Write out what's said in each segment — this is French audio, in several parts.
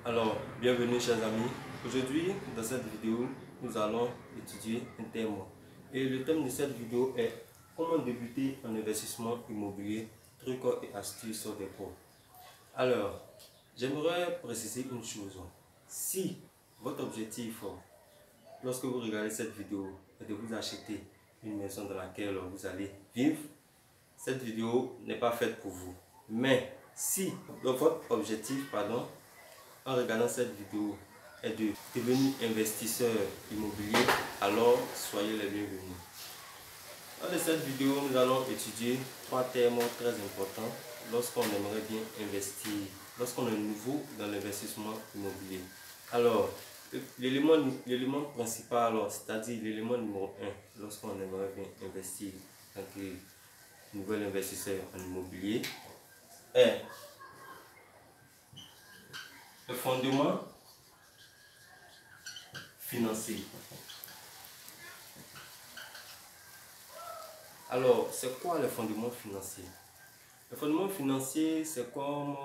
Alors, bienvenue chers amis. Aujourd'hui, dans cette vidéo, nous allons étudier un thème. Et le thème de cette vidéo est comment débuter en investissement immobilier, trucs et astuces des pros. Alors, j'aimerais préciser une chose. Si votre objectif, lorsque vous regardez cette vidéo, est de vous acheter une maison dans laquelle vous allez vivre, cette vidéo n'est pas faite pour vous. Mais si votre objectif, en regardant cette vidéo est de devenir investisseur immobilier, alors soyez les bienvenus. Dans cette vidéo, nous allons étudier trois thèmes très importants lorsqu'on aimerait bien investir, lorsqu'on est nouveau dans l'investissement immobilier. Alors, l'élément principal, c'est-à-dire l'élément numéro 1, lorsqu'on aimerait bien investir en tant que nouvel investisseur en immobilier, est le fondement financier. Alors, c'est quoi le fondement financier? Le fondement financier, c'est comme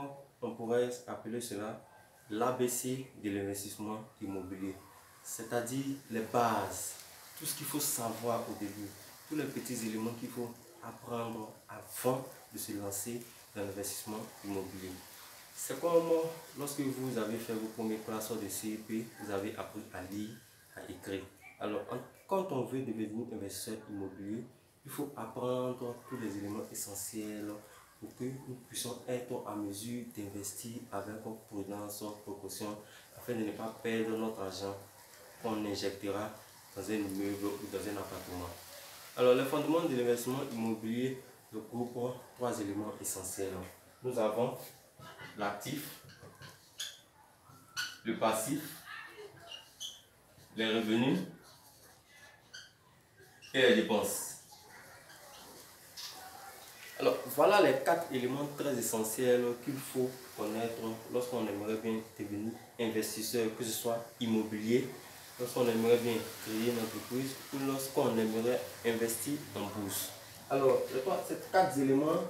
on pourrait appeler cela l'ABC de l'investissement immobilier. C'est-à-dire les bases, tout ce qu'il faut savoir au début, tous les petits éléments qu'il faut apprendre avant de se lancer dans l'investissement immobilier. C'est comme lorsque vous avez fait vos premières classes de CEP, vous avez appris à lire, à écrire. Alors, quand on veut devenir investisseur immobilier, il faut apprendre tous les éléments essentiels pour que nous puissions être à mesure d'investir avec prudence, précaution, afin de ne pas perdre notre argent qu'on injectera dans un immeuble ou dans un appartement. Alors, le fondement de l'investissement immobilier regroupe trois éléments essentiels. Nous avons l'actif, le passif, les revenus et les dépenses. Alors, voilà les quatre éléments très essentiels qu'il faut connaître lorsqu'on aimerait bien devenir investisseur, que ce soit immobilier, lorsqu'on aimerait bien créer une entreprise ou lorsqu'on aimerait investir en bourse. Alors, ces quatre éléments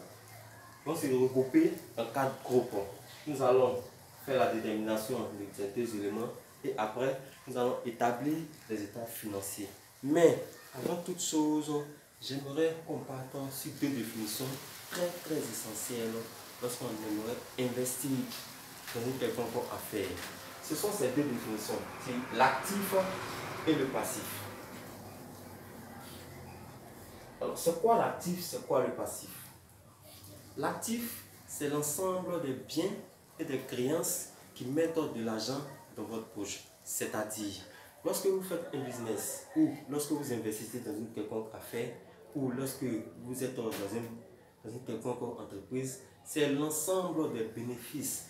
vont se regrouper en quatre groupes. Nous allons faire la détermination de ces deux éléments et après, nous allons établir les états financiers. Mais, avant toute chose, j'aimerais qu'on parte sur deux définitions très essentielles lorsqu'on aimerait investir dans une quelconque affaire. Ce sont ces deux définitions, c'est l'actif et le passif. Alors, c'est quoi l'actif, c'est quoi le passif? L'actif, c'est l'ensemble des biens et des créances qui mettent de l'argent dans votre poche. C'est-à-dire, lorsque vous faites un business ou lorsque vous investissez dans une quelconque affaire ou lorsque vous êtes dans une quelconque entreprise, c'est l'ensemble des bénéfices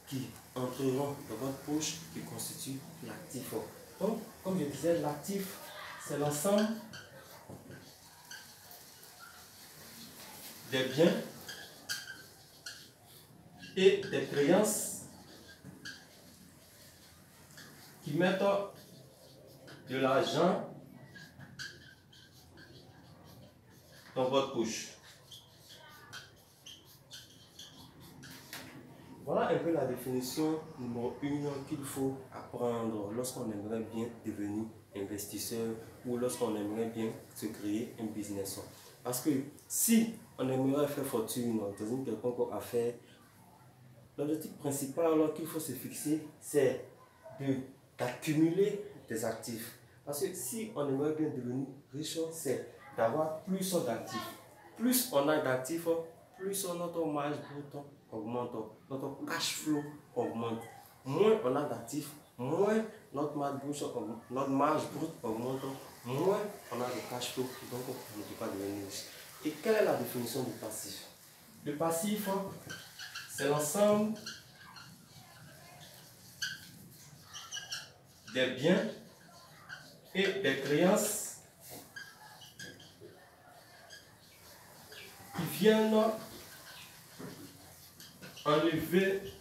qui entreront dans votre poche qui constitue l'actif. Donc, comme je disais, l'actif, c'est l'ensemble des biens et des créances qui mettent de l'argent dans votre poche. Voilà un peu la définition numéro 1 qu'il faut apprendre lorsqu'on aimerait bien devenir investisseur ou lorsqu'on aimerait bien se créer un business. Parce que si on aimerait faire fortune dans une quelconque affaire, l'objectif principal qu'il faut se fixer, c'est d'accumuler des actifs. Parce que si on aimerait bien devenir riche, c'est d'avoir plus d'actifs. Plus on a d'actifs, plus notre marge brute augmente, notre cash flow augmente. Moins on a d'actifs, moins notre marge brute augmente, moins on a de cash flow, donc on ne peut pas devenir riche. Et quelle est la définition du passif? Le passif, c'est l'ensemble des biens et des créances qui viennent enlever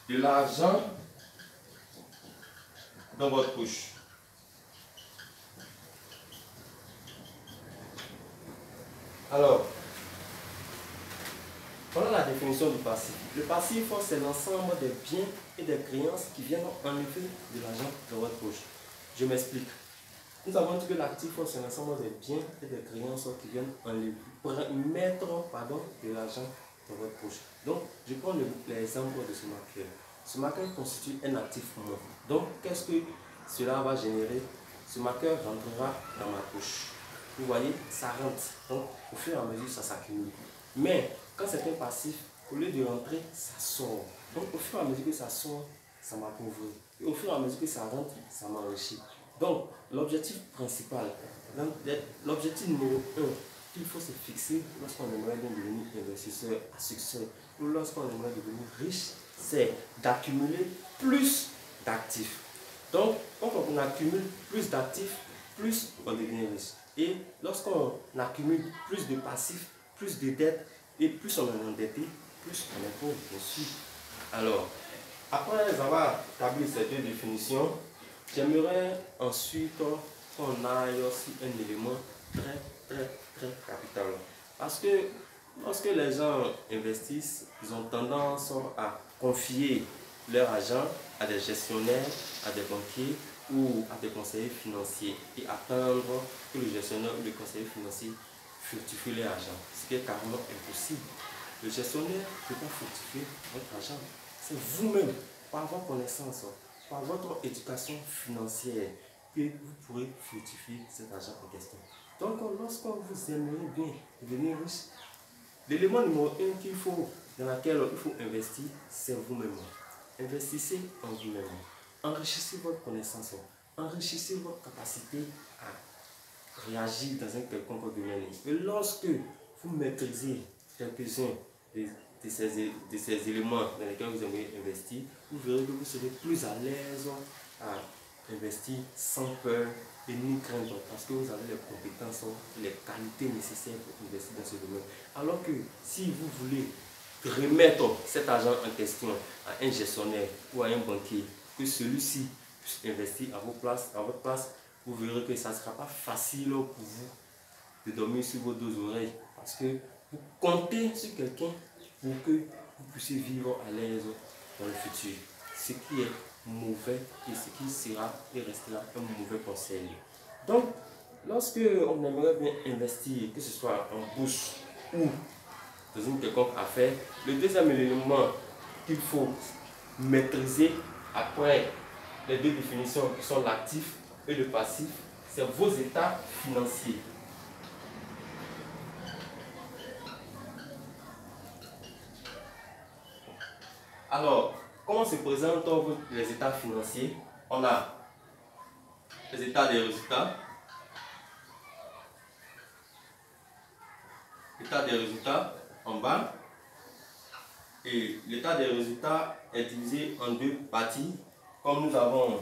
de l'argent dans votre poche. Alors, Voilà la définition du passif. Le passif, c'est l'ensemble des biens et des créances qui viennent enlever de l'argent de votre poche. Je m'explique. Nous avons dit que l'actif, c'est l'ensemble des biens et des créances qui viennent enlever, mettre de l'argent dans votre poche. Donc, je prends l'exemple de ce marqueur. Ce marqueur constitue un actif pour moi. Donc, qu'est-ce que cela va générer? Ce marqueur rentrera dans ma poche. Vous voyez, ça rentre. Donc, au fur et à mesure, ça s'accumule. Mais, quand c'est un passif, au lieu de rentrer, ça sort. Donc, au fur et à mesure que ça sort, ça m'appauvrit. Et au fur et à mesure que ça rentre, ça m'enrichit. Donc, l'objectif principal, l'objectif numéro 1 qu'il faut se fixer lorsqu'on aimerait bien devenir investisseur à succès ou lorsqu'on aimerait devenir riche, c'est d'accumuler plus d'actifs. Donc, quand on accumule plus d'actifs, plus on devient riche. Et lorsqu'on accumule plus de passifs, plus de dettes et plus on est endetté, plus on est pauvre, bien sûr. Alors, après avoir établi ces deux définitions, j'aimerais ensuite qu'on aille aussi un élément très capital. Parce que lorsque les gens investissent, ils ont tendance à confier leur argent à des gestionnaires, à des banquiers ou à des conseillers financiers et attendre que le gestionnaire ou le conseiller financier fructifie leur argent, ce qui est carrément impossible. Le gestionnaire ne peut pas fructifier votre argent. C'est vous-même, par votre connaissance, par votre éducation financière, que vous pourrez fructifier cet argent en question. Donc, lorsque vous aimeriez bien devenir riche, l'élément numéro 1 dans lequel il faut investir, c'est vous-même. Investissez en vous-même. Enrichissez votre connaissance. Enrichissez votre capacité à réagir dans un quelconque domaine. Et lorsque vous maîtrisez quelques-uns de ces éléments dans lesquels vous aimeriez investir, vous verrez que vous serez plus à l'aise à investir sans peur et ni crainte parce que vous avez les compétences, les qualités nécessaires pour investir dans ce domaine. Alors que si vous voulez remettre cet argent en question à un gestionnaire ou à un banquier, que celui-ci puisse investir à votre place, vous verrez que ça ne sera pas facile pour vous de dormir sur vos deux oreilles parce que vous comptez sur quelqu'un pour que vous puissiez vivre à l'aise dans le futur. Ce qui est mauvais et ce qui sera et restera un mauvais conseil. Donc, lorsque on aimerait bien investir, que ce soit en bourse ou dans une quelconque affaire, le deuxième élément qu'il faut maîtriser après les deux définitions qui sont l'actif et le passif, c'est vos états financiers. Alors, comment se présentent les états financiers? On a les états des résultats. L'état des résultats en bas. Et l'état des résultats est divisé en deux parties, comme nous avons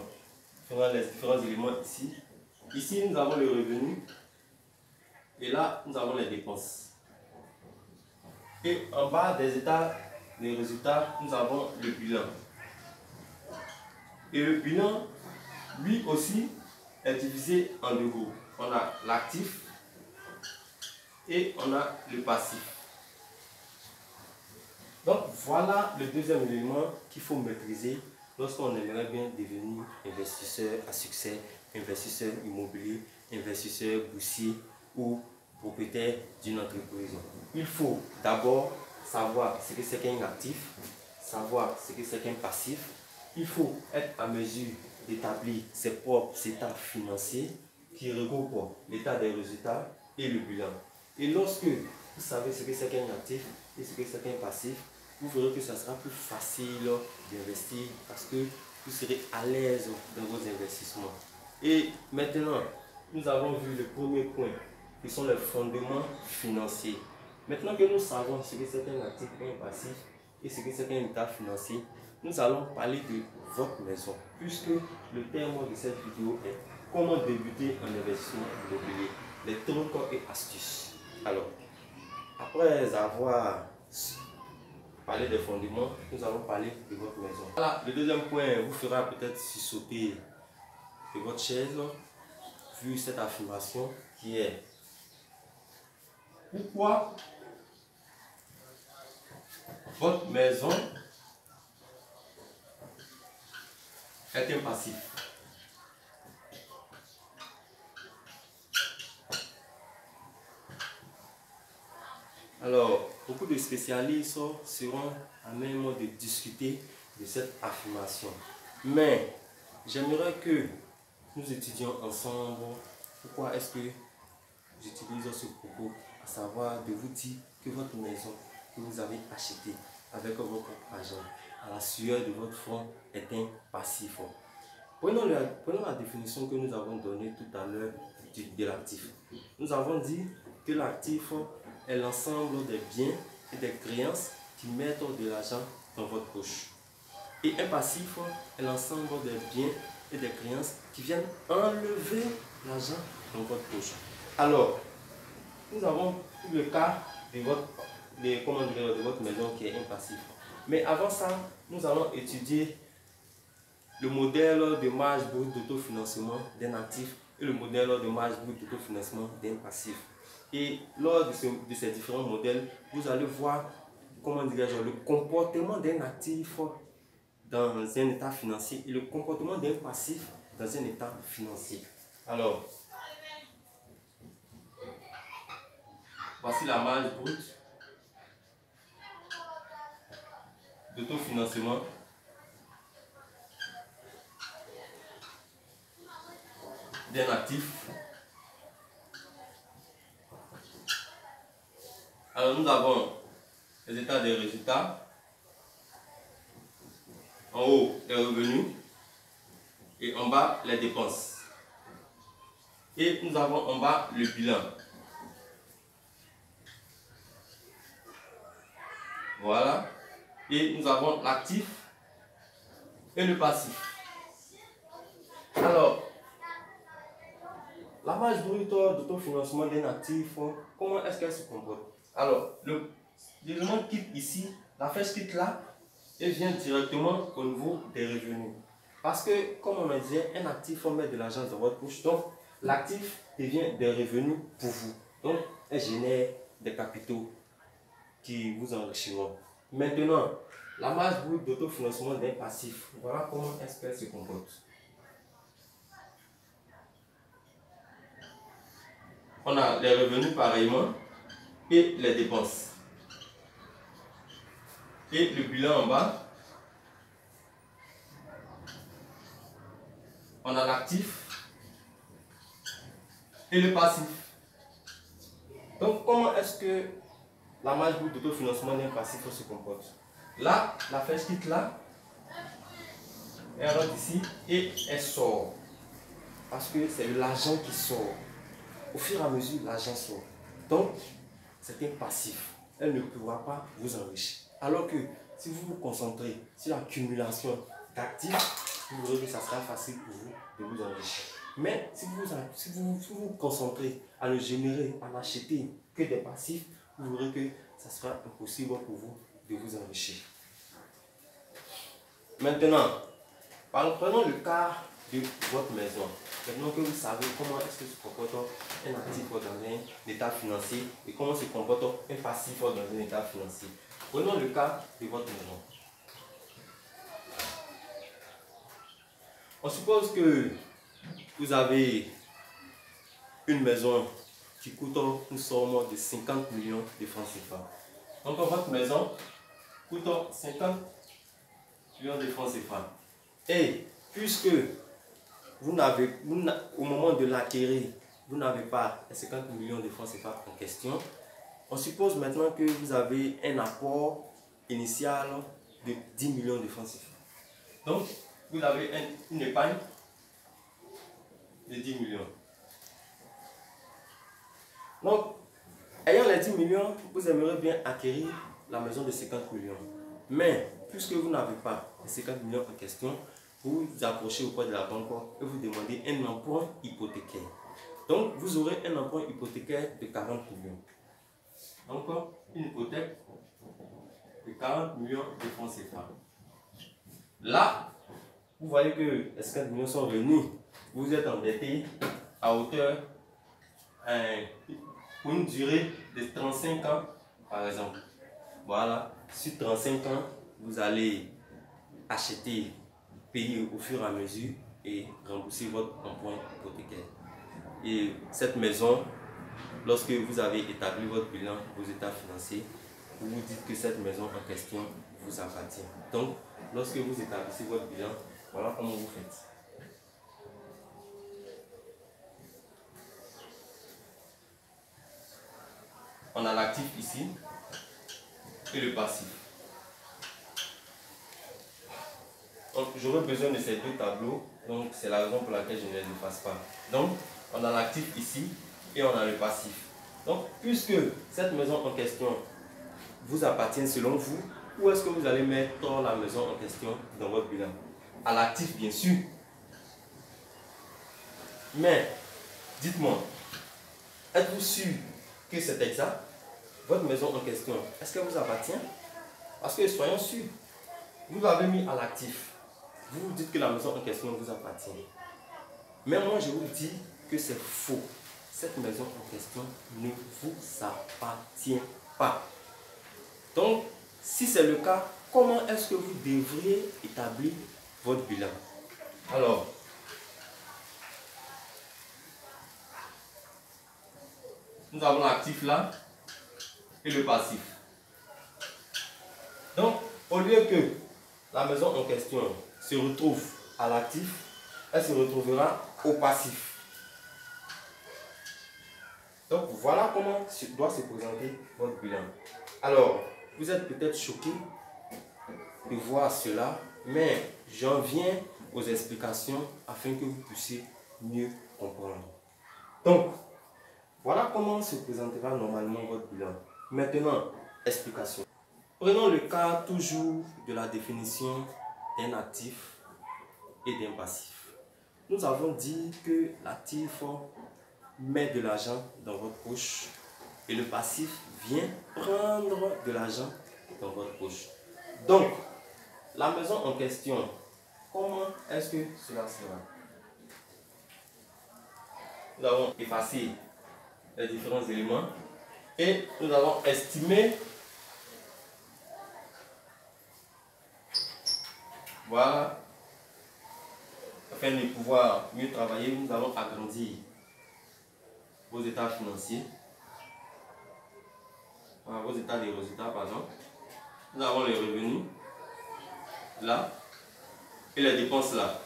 les différents éléments ici. Ici, nous avons le revenu. Et là, nous avons les dépenses. Et en bas des états des résultats, nous avons le bilan. Et le bilan, lui aussi, est divisé en deux groupes. On a l'actif et on a le passif. Donc voilà le deuxième élément qu'il faut maîtriser lorsqu'on aimerait bien devenir investisseur à succès, investisseur immobilier, investisseur boursier ou propriétaire d'une entreprise. Il faut d'abord savoir ce que c'est qu'un actif, savoir ce que c'est qu'un passif. Il faut être à mesure d'établir ses propres états financiers qui regroupent l'état des résultats et le bilan. Et lorsque vous savez ce que c'est qu'un actif et ce que c'est qu'un passif, vous verrez que ça sera plus facile d'investir parce que vous serez à l'aise dans vos investissements. Et maintenant, nous avons vu le premier point, qui sont les fondements financiers. Maintenant que nous savons ce que c'est qu'un actif et un passif et ce que c'est qu'un état financier, nous allons parler de votre maison, puisque le terme de cette vidéo est comment débuter en investissement immobilier, les trucs et astuces. Alors, après avoir parler des fondements, nous allons parler de votre maison. Voilà, le deuxième point vous fera peut-être sauter de votre chaise, vu cette affirmation qui est pourquoi votre maison est un passif. Alors, beaucoup de spécialistes seront à même de discuter de cette affirmation. Mais, j'aimerais que nous étudions ensemble pourquoi est-ce que j'utilise ce propos, à savoir de vous dire que votre maison que vous avez achetée avec votre argent, à la sueur de votre front, est un passif. Prenons la définition que nous avons donnée tout à l'heure de l'actif. Nous avons dit que l'actif est l'ensemble des biens et des créances qui mettent de l'argent dans votre poche. Et un passif est l'ensemble des biens et des créances qui viennent enlever l'argent dans votre poche. Alors, nous avons eu le cas de votre maison qui est un passif. Mais avant ça, nous allons étudier le modèle de marge brute d'autofinancement d'un actif et le modèle de marge brute d'autofinancement d'un passif. Et lors de ces différents modèles, vous allez voir le comportement d'un actif dans un état financier et le comportement d'un passif dans un état financier. Alors, voici la marge brute d'autofinancement d'un actif. Alors nous avons les états des résultats, en haut les revenus et en bas les dépenses. Et nous avons en bas le bilan. Voilà. Et nous avons l'actif et le passif. Alors, la marge brute d'autofinancement d'un actif, comment est-ce qu'elle se comporte? Alors, l'élément quitte ici, la flèche quitte là, et vient directement au niveau des revenus. Parce que, comme on me disait, un actif, on met de l'argent dans votre poche, donc l'actif devient des revenus pour vous. Donc, elle génère des capitaux qui vous enrichiront. Maintenant, la marge brute d'autofinancement d'un passif, voilà comment est-ce qu'elle se comporte. On a les revenus pareillement et les dépenses. Et le bilan en bas, on a l'actif et le passif. Donc, comment est-ce que la marge brute d'autofinancement d'un passif se comporte? Là, la flèche quitte là, elle rentre ici et elle sort. Parce que c'est l'argent qui sort. Au fur et à mesure, l'argent sort. Donc, c'est un passif. Elle ne pourra pas vous enrichir. Alors que si vous vous concentrez sur l'accumulation d'actifs, vous verrez que ça sera facile pour vous de vous enrichir. Mais si vous vous concentrez à ne générer, à n'acheter que des passifs, vous verrez que ça sera impossible pour vous de vous enrichir. Maintenant, prenons le cas de votre maison. Maintenant que vous savez comment est-ce que se comporte un actif dans un état financier et comment se comporte un passif dans un état financier. Prenons le cas de votre maison. On suppose que vous avez une maison qui coûte une somme de 50 millions de francs CFA. Donc votre maison coûte 50 millions de francs CFA. Et puisque au moment de l'acquérir, vous n'avez pas les 50 millions de francs CFA en question, on suppose maintenant que vous avez un apport initial de 10 millions de francs CFA. Donc, vous avez une épargne de 10 millions. Donc, ayant les 10 millions, vous aimeriez bien acquérir la maison de 50 millions. Mais, puisque vous n'avez pas les 50 millions en question, vous vous approchez auprès de la banque et vous demandez un emprunt hypothécaire. Donc, vous aurez un emprunt hypothécaire de 40 millions. Donc, une hypothèque de 40 millions de francs CFA. Là, vous voyez que les 50 millions sont venus. Vous êtes endetté à hauteur pour une durée de 35 ans, par exemple. Voilà. sur 35 ans, vous allez acheter, payer au fur et à mesure et rembourser votre emprunt hypothécaire. Et cette maison, lorsque vous avez établi votre bilan, vos états financiers, vous vous dites que cette maison en question vous appartient. Donc, lorsque vous établissez votre bilan, voilà comment vous faites. On a l'actif ici et le passif. Donc, j'aurai besoin de ces deux tableaux, donc c'est la raison pour laquelle je ne les efface pas. Donc, on a l'actif ici et on a le passif. Donc, puisque cette maison en question vous appartient selon vous, où est-ce que vous allez mettre la maison en question dans votre bilan? À l'actif, bien sûr. Mais, dites-moi, êtes-vous sûr que c'est exact? Votre maison en question, est-ce qu'elle vous appartient? Parce que soyons sûrs, vous l'avez mis à l'actif. Vous vous dites que la maison en question vous appartient. Mais moi, je vous dis que c'est faux. Cette maison en question ne vous appartient pas. Donc, si c'est le cas, comment est-ce que vous devriez établir votre bilan? Alors, nous avons l'actif là et le passif. Donc, au lieu que la maison en question se retrouve à l'actif, elle se retrouvera au passif. Donc, voilà comment doit se présenter votre bilan. Alors, vous êtes peut-être choqué de voir cela, mais j'en viens aux explications afin que vous puissiez mieux comprendre. Donc, voilà comment se présentera normalement votre bilan. Maintenant, explication. Prenons le cas toujours de la définition d'un actif et d'un passif. Nous avons dit que l'actif met de l'argent dans votre poche et le passif vient prendre de l'argent dans votre poche. Donc, la maison en question, comment est-ce que cela sera? Nous avons effacé les différents éléments et nous avons estimé, voilà, afin de pouvoir mieux travailler, nous allons agrandir vos états financiers, voilà, vos états des résultats, pardon. Nous avons les revenus là et les dépenses là.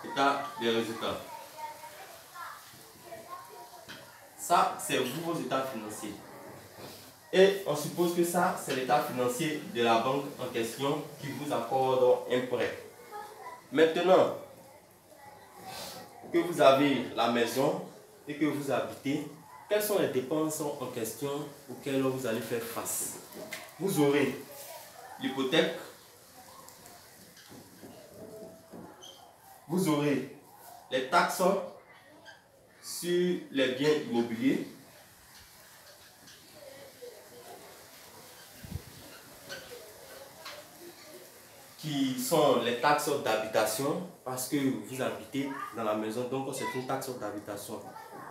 État des résultats. Ça, c'est vos états financiers. Et on suppose que ça, c'est l'état financier de la banque en question qui vous accorde un prêt. Maintenant que vous avez la maison et que vous habitez, quelles sont les dépenses en question auxquelles vous allez faire face? Vous aurez l'hypothèque, vous aurez les taxes sur les biens immobiliers, qui sont les taxes d'habitation, parce que vous habitez dans la maison, donc c'est une taxe d'habitation.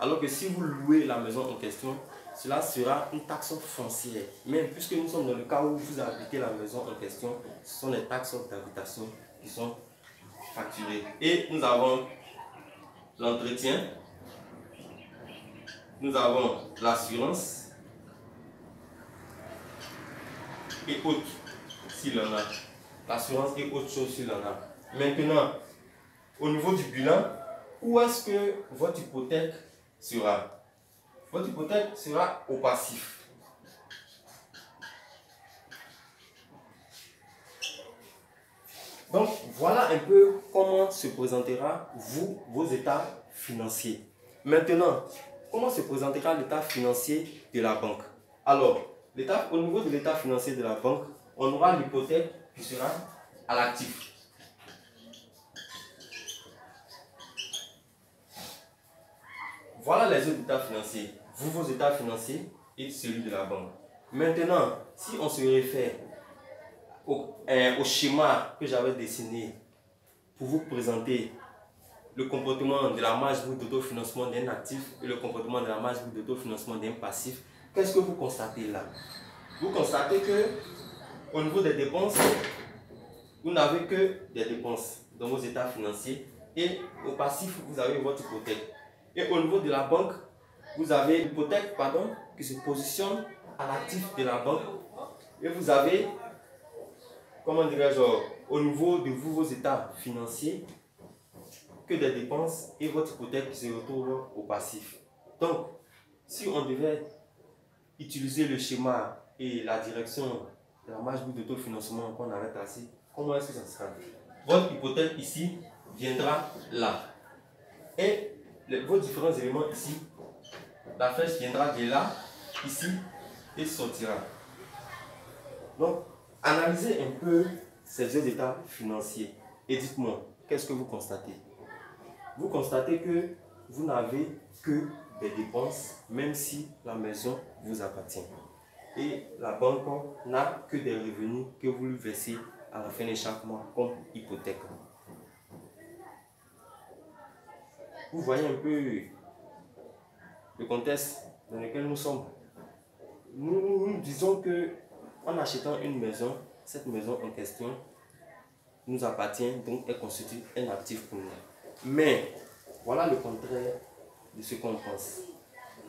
Alors que si vous louez la maison en question, cela sera une taxe foncière. Mais puisque nous sommes dans le cas où vous habitez la maison en question, ce sont les taxes d'habitation qui sont facturées. Et nous avons l'entretien, nous avons l'assurance et autres, s'il en a. L'assurance et autre chose s'il en a. Maintenant, au niveau du bilan, où est-ce que votre hypothèque sera? Votre hypothèque sera au passif. Donc, voilà un peu comment se présentera vos états financiers. Maintenant, comment se présentera l'état financier de la banque? Alors, au niveau de l'état financier de la banque, on aura l'hypothèque qui sera à l'actif. Voilà les autres états financiers, vos états financiers et celui de la banque. Maintenant, si on se réfère au schéma que j'avais dessiné pour vous présenter le comportement de la marge brute d'autofinancement d'un actif et le comportement de la marge brute d'autofinancement d'un passif, qu'est-ce que vous constatez là? Vous constatez que au niveau des dépenses, vous n'avez que des dépenses dans vos états financiers et au passif, vous avez votre hypothèque. Et au niveau de la banque, vous avez l'hypothèque qui se positionne à l'actif de la banque et vous avez, comment dirais-je, au niveau de vos états financiers, que des dépenses et votre hypothèque qui se retrouve au passif. Donc, si on devait utiliser le schéma et la direction de la marge brute d'autofinancement qu'on avait tracé, comment est-ce que ça sera? Votre hypothèque ici viendra là. Et vos différents éléments ici, la flèche viendra de là, ici, et sortira. Donc, analysez un peu ces deux états financiers et dites-moi, qu'est-ce que vous constatez? Vous constatez que vous n'avez que des dépenses, même si la maison vous appartient. Et la banque n'a que des revenus que vous lui versez à la fin de chaque mois comme hypothèque. Vous voyez un peu le contexte dans lequel nous sommes. Nous disons que en achetant une maison, cette maison en question nous appartient, donc elle constitue un actif pour nous. Mais voilà le contraire de ce qu'on pense.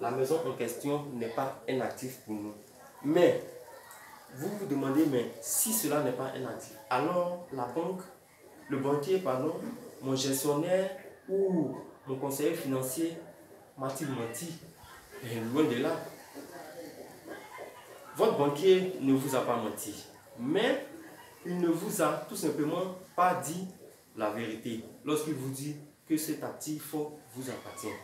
La maison en question n'est pas un actif pour nous. Mais vous vous demandez, mais si cela n'est pas un actif, alors la banque, le banquier, pardon, mon gestionnaire ou mon conseiller financier m'a-t-il menti? Et loin de là. Votre banquier ne vous a pas menti, mais il ne vous a tout simplement pas dit la vérité lorsqu'il vous dit que cet actif vous appartient.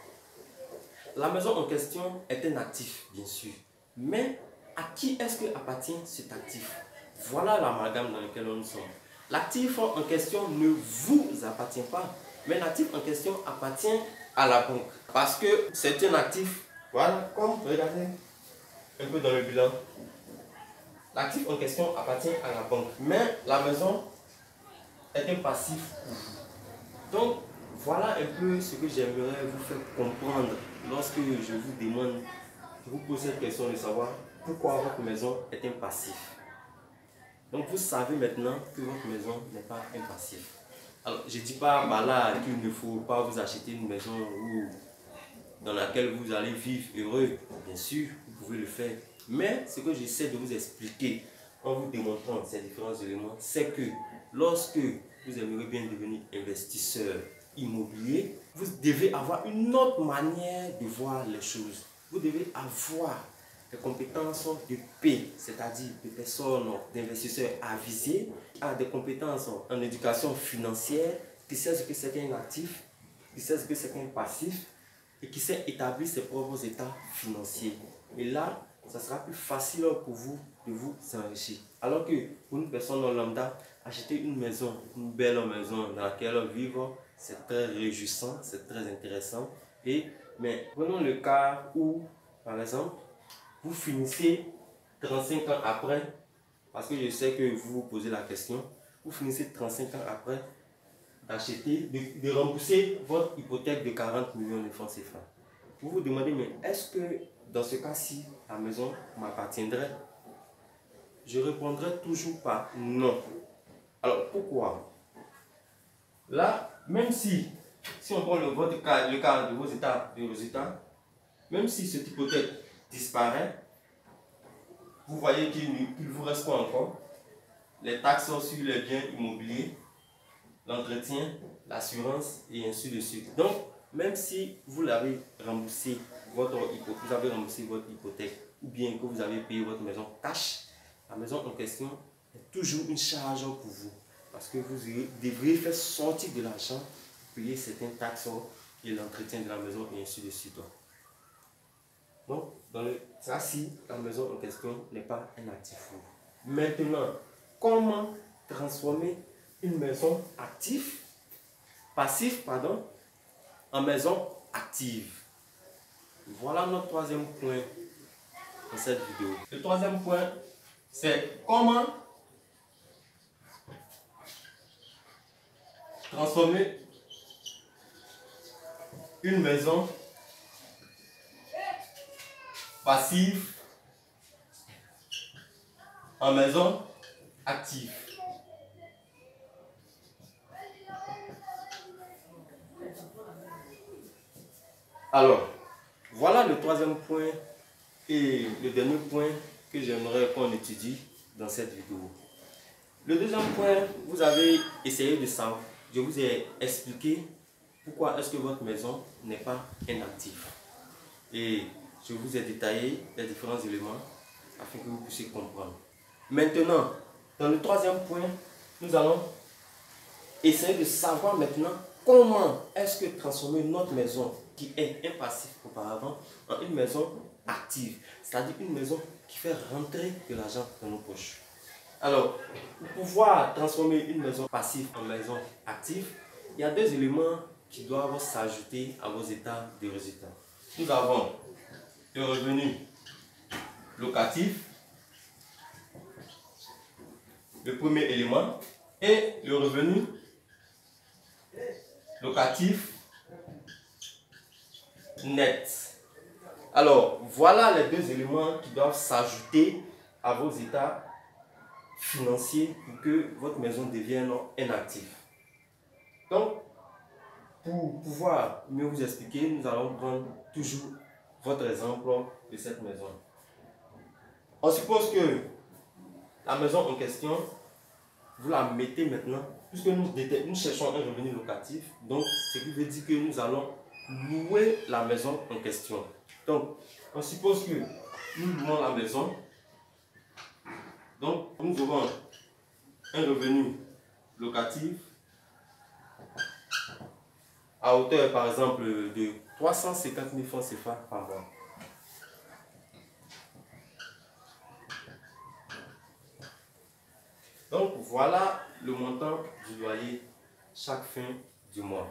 La maison en question est un actif, bien sûr, mais à qui est-ce que appartient cet actif? Voilà l'amalgame dans lequel nous sommes. L'actif en question ne vous appartient pas, mais l'actif en question appartient à la banque. Parce que c'est un actif, voilà, comme regardez un peu dans le bilan. L'actif en question appartient à la banque, mais la maison est un passif. Donc, voilà un peu ce que j'aimerais vous faire comprendre lorsque je vous demande, je vous pose cette question de savoir pourquoi votre maison est un passif. Donc, vous savez maintenant que votre maison n'est pas un passif. Alors, je ne dis pas par là qu'il ne faut pas vous acheter une maison dans laquelle vous allez vivre heureux. Bien sûr, vous pouvez le faire. Mais ce que j'essaie de vous expliquer en vous démontrant ces différents éléments, c'est que lorsque vous aimeriez bien devenir investisseur immobilier, vous devez avoir une autre manière de voir les choses. Vous devez avoir des compétences de P, c'est-à-dire de personnes, d'investisseurs avisés, à des compétences en éducation financière, qui sait ce que c'est qu'un actif, qui sait ce que c'est qu'un passif, et qui sait établir ses propres états financiers. Et là, ça sera plus facile pour vous de vous enrichir. Alors que pour une personne lambda, acheter une maison, une belle maison dans laquelle vivre, c'est très réjouissant, c'est très intéressant. Mais prenons le cas où, par exemple, vous finissez 35 ans après, parce que je sais que vous vous posez la question, vous finissez 35 ans après d'acheter, de rembourser votre hypothèque de 40 millions de francs CFA. Vous vous demandez, mais est-ce que dans ce cas-ci, la maison m'appartiendrait? Je répondrai toujours par non. Alors pourquoi? Là, même si on prend le cas de vos états de résultats, même si cette hypothèque disparaît, vous voyez qu'il vous reste quoi encore? Les taxes sur les biens immobiliers, l'entretien, l'assurance et ainsi de suite. Donc, même si vous avez remboursé votre hypothèque ou bien que vous avez payé votre maison cash, la maison en question est toujours une charge pour vous. Parce que vous devriez faire sortir de l'argent pour payer certaines taxes et l'entretien de la maison et ainsi de suite. Donc, dans le cas-ci, la maison en question n'est pas un actif. Maintenant, comment transformer une maison passive, en maison active? Voilà notre troisième point dans cette vidéo. Le troisième point, c'est comment transformer une maison passive en maison active. Alors, voilà le troisième point et le dernier point que j'aimerais qu'on étudie dans cette vidéo. Le deuxième point, vous avez essayé de savoir, je vous ai expliqué pourquoi est-ce que votre maison n'est pas inactive. Et je vous ai détaillé les différents éléments afin que vous puissiez comprendre. Maintenant, dans le troisième point, nous allons essayer de savoir maintenant comment est-ce que transformer notre maison qui est impassive auparavant en une maison active, c'est-à-dire une maison qui fait rentrer de l'argent dans nos poches. Alors, pour pouvoir transformer une maison passive en maison active, il y a deux éléments qui doivent s'ajouter à vos états de résultats. Nous avons le revenu locatif, le premier élément, et le revenu locatif net. Alors, voilà les deux éléments qui doivent s'ajouter à vos états financiers pour que votre maison devienne inactive. Donc, pour pouvoir mieux vous expliquer, nous allons prendre toujours votre exemple de cette maison. On suppose que la maison en question, vous la mettez maintenant, puisque nous cherchons un revenu locatif, donc ce qui veut dire que nous allons louer la maison en question. Donc, on suppose que nous louons la maison, donc nous aurons un revenu locatif à hauteur par exemple de 350 000 francs CFA par mois. Donc voilà le montant du loyer chaque fin du mois.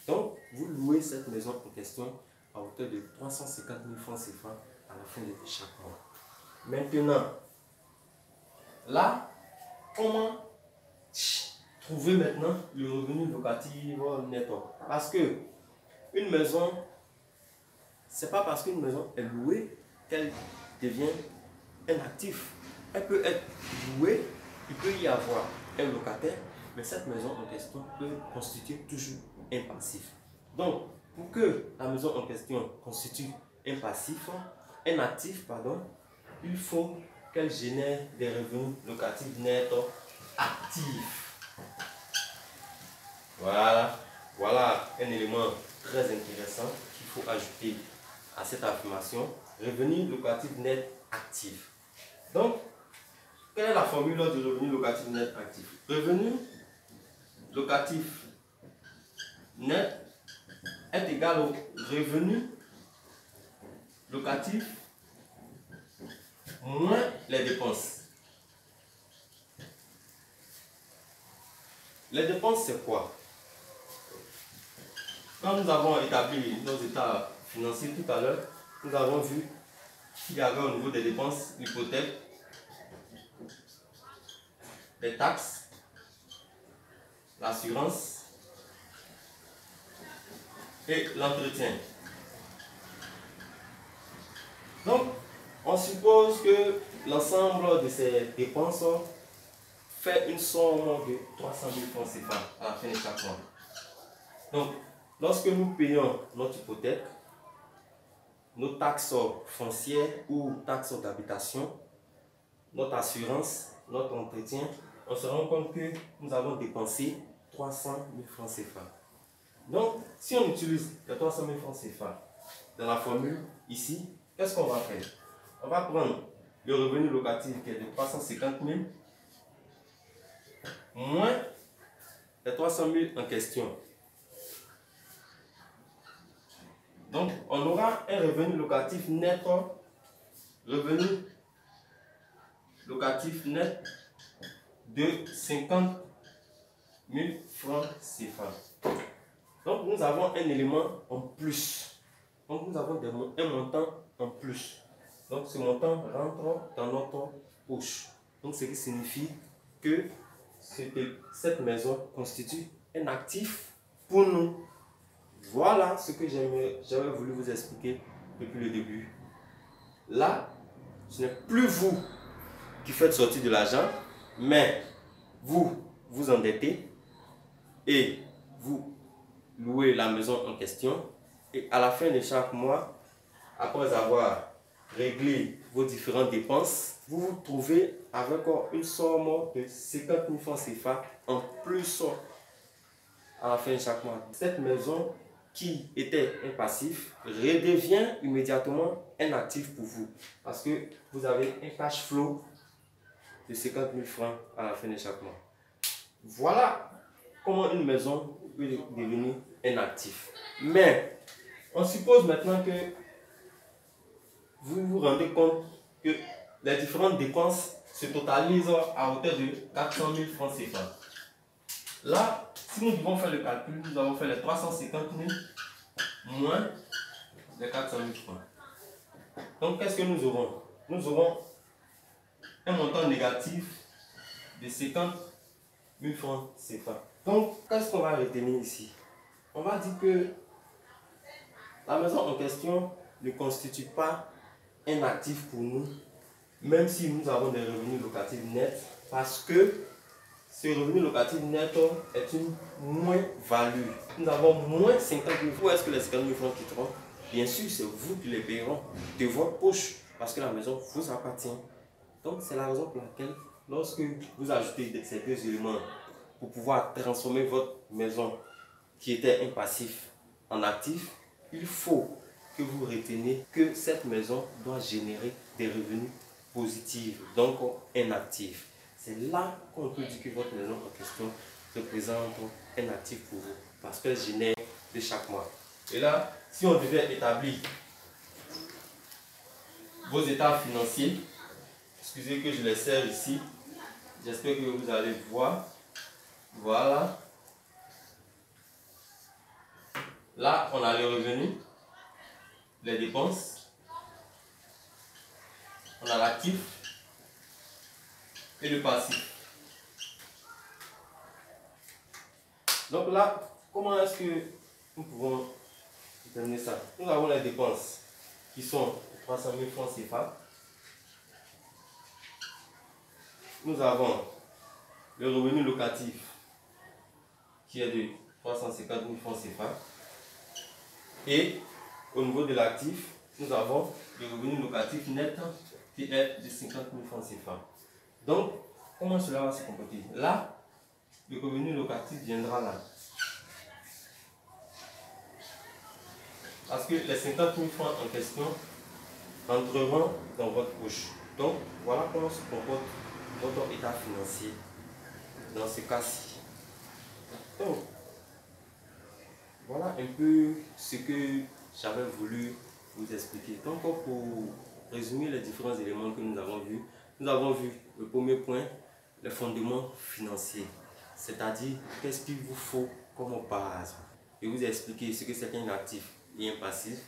Donc vous louez cette maison en question à hauteur de 350 000 francs CFA à la fin de chaque mois. Maintenant, là, comment trouver maintenant le revenu locatif net? Parce que une maison, c'est pas parce qu'une maison est louée qu'elle devient un actif. Elle peut être louée, il peut y avoir un locataire, mais cette maison en question peut constituer toujours un passif. Donc, pour que la maison en question constitue un passif, un actif, pardon, il faut qu'elle génère des revenus locatifs nets actifs. Voilà un élément très intéressant qu'il faut ajouter à cette affirmation, revenu locatif net actif. Donc, quelle est la formule du revenu locatif net actif? Revenu locatif net est égal au revenu locatif moins les dépenses. Les dépenses, c'est quoi? Quand nous avons établi nos états financiers tout à l'heure, nous avons vu qu'il y avait au niveau des dépenses l'hypothèque, les taxes, l'assurance et l'entretien. Donc, on suppose que l'ensemble de ces dépenses fait une somme de 300 000 francs CFA à la fin de chaque mois. Donc, lorsque nous payons notre hypothèque, nos taxes foncières ou taxes d'habitation, notre assurance, notre entretien, on se rend compte que nous avons dépensé 300 000 francs CFA. Donc, si on utilise les 300 000 francs CFA dans la formule ici, qu'est-ce qu'on va faire? On va prendre le revenu locatif qui est de 350 000 moins les 300 000 en question. Donc, on aura un revenu locatif net, de 50 000 francs CFA. Donc, nous avons un élément en plus. Donc, nous avons un montant en plus. Donc, ce montant rentre dans notre poche. Donc, ce qui signifie que cette maison constitue un actif pour nous. Voilà ce que j'avais voulu vous expliquer depuis le début. Là, ce n'est plus vous qui faites sortir de l'argent, mais vous vous endettez et vous louez la maison en question. Et à la fin de chaque mois, après avoir réglé vos différentes dépenses, vous vous trouvez avec une somme de 50 000 francs CFA en plus à la fin de chaque mois. Cette maison qui était un passif redevient immédiatement un actif pour vous parce que vous avez un cash flow de 50 000 francs à la fin de chaque mois. Voilà comment une maison peut devenir un actif. Mais on suppose maintenant que vous vous rendez compte que les différentes dépenses se totalisent à hauteur de 400 000 francs CFA. Là, si nous devons faire le calcul, nous avons fait les 350 000 moins les 400 000 francs. Donc, qu'est-ce que nous aurons? Nous aurons un montant négatif de 50 000 francs CFA. Donc, qu'est-ce qu'on va retenir ici? On va dire que la maison en question ne constitue pas un actif pour nous, même si nous avons des revenus locatifs nets, parce que ce revenu locatif net est une moins-value. Nous avons moins 50 000 francs. Où est-ce que les 50 000 francs quitteront? Bien sûr, c'est vous qui les payeront de votre poche, parce que la maison vous appartient. Donc, c'est la raison pour laquelle, lorsque vous ajoutez ces deux éléments pour pouvoir transformer votre maison qui était un passif en actif, il faut que vous reteniez que cette maison doit générer des revenus positifs, donc un actif. C'est là qu'on peut dire que votre maison en question représente un actif pour vous, parce qu'elle génère de chaque mois. Et là, si on devait établir vos états financiers, excusez que je les serre ici, j'espère que vous allez voir. Voilà. Là, on a les revenus, les dépenses, on a l'actif et le passif. Donc là, comment est-ce que nous pouvons déterminer ça? Nous avons les dépenses qui sont de 300 000 francs CFA. Nous avons le revenu locatif qui est de 350 000 francs CFA. Et au niveau de l'actif, nous avons le revenu locatif net qui est de 50 000 francs CFA. Donc, comment cela va se comporter? Là, le revenu locatif viendra là. Parce que les 50 000 francs en question entreront dans votre poche. Donc, voilà comment se comporte votre état financier dans ce cas-ci. Donc, voilà un peu ce que j'avais voulu vous expliquer. Donc, pour résumer les différents éléments que nous avons vus le premier point, les fondements financiers, c'est-à-dire qu'est-ce qu'il vous faut comme base. Je vous ai expliqué ce que c'est qu'un actif et un passif.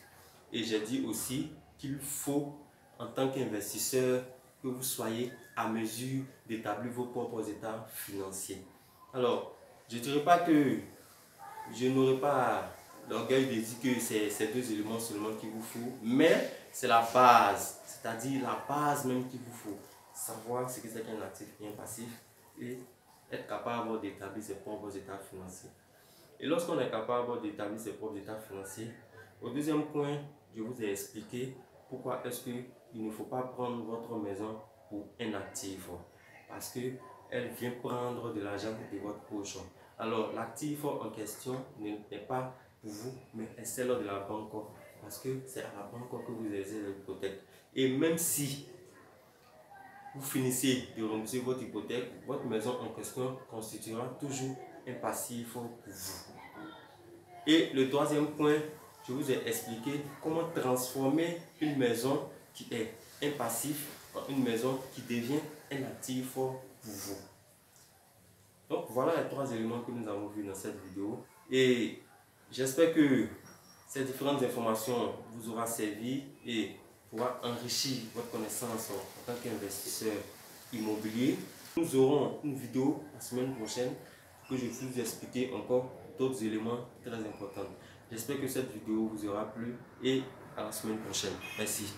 Et j'ai dit aussi qu'il faut, en tant qu'investisseur, que vous soyez à mesure d'établir vos propres états financiers. Alors, je ne dirais pas que je n'aurai pas l'orgueil de dire que c'est ces deux éléments seulement qu'il vous faut, mais c'est la base, c'est-à-dire la base même qu'il vous faut. Savoir ce que c'est qu'un actif et un passif et être capable d'établir ses propres états financiers. Et lorsqu'on est capable d'établir ses propres états financiers, au deuxième point, je vous ai expliqué pourquoi est-ce qu'il ne faut pas prendre votre maison pour un actif. Parce qu'elle vient prendre de l'argent de votre poche. Alors, l'actif en question n'est pas pour vous, mais est celle de la banque. Parce que c'est à la banque que vous exercez l'hypothèque. Et même si vous finissez de rembourser votre hypothèque, votre maison en question constituera toujours un passif pour vous. Et le troisième point, je vous ai expliqué comment transformer une maison qui est un passif en une maison qui devient un actif pour vous. Donc voilà les trois éléments que nous avons vus dans cette vidéo. Et j'espère que ces différentes informations vous auront servi et pourra enrichir votre connaissance en tant qu'investisseur immobilier. Nous aurons une vidéo la semaine prochaine que je vais vous expliquer encore d'autres éléments très importants. J'espère que cette vidéo vous aura plu et à la semaine prochaine. Merci.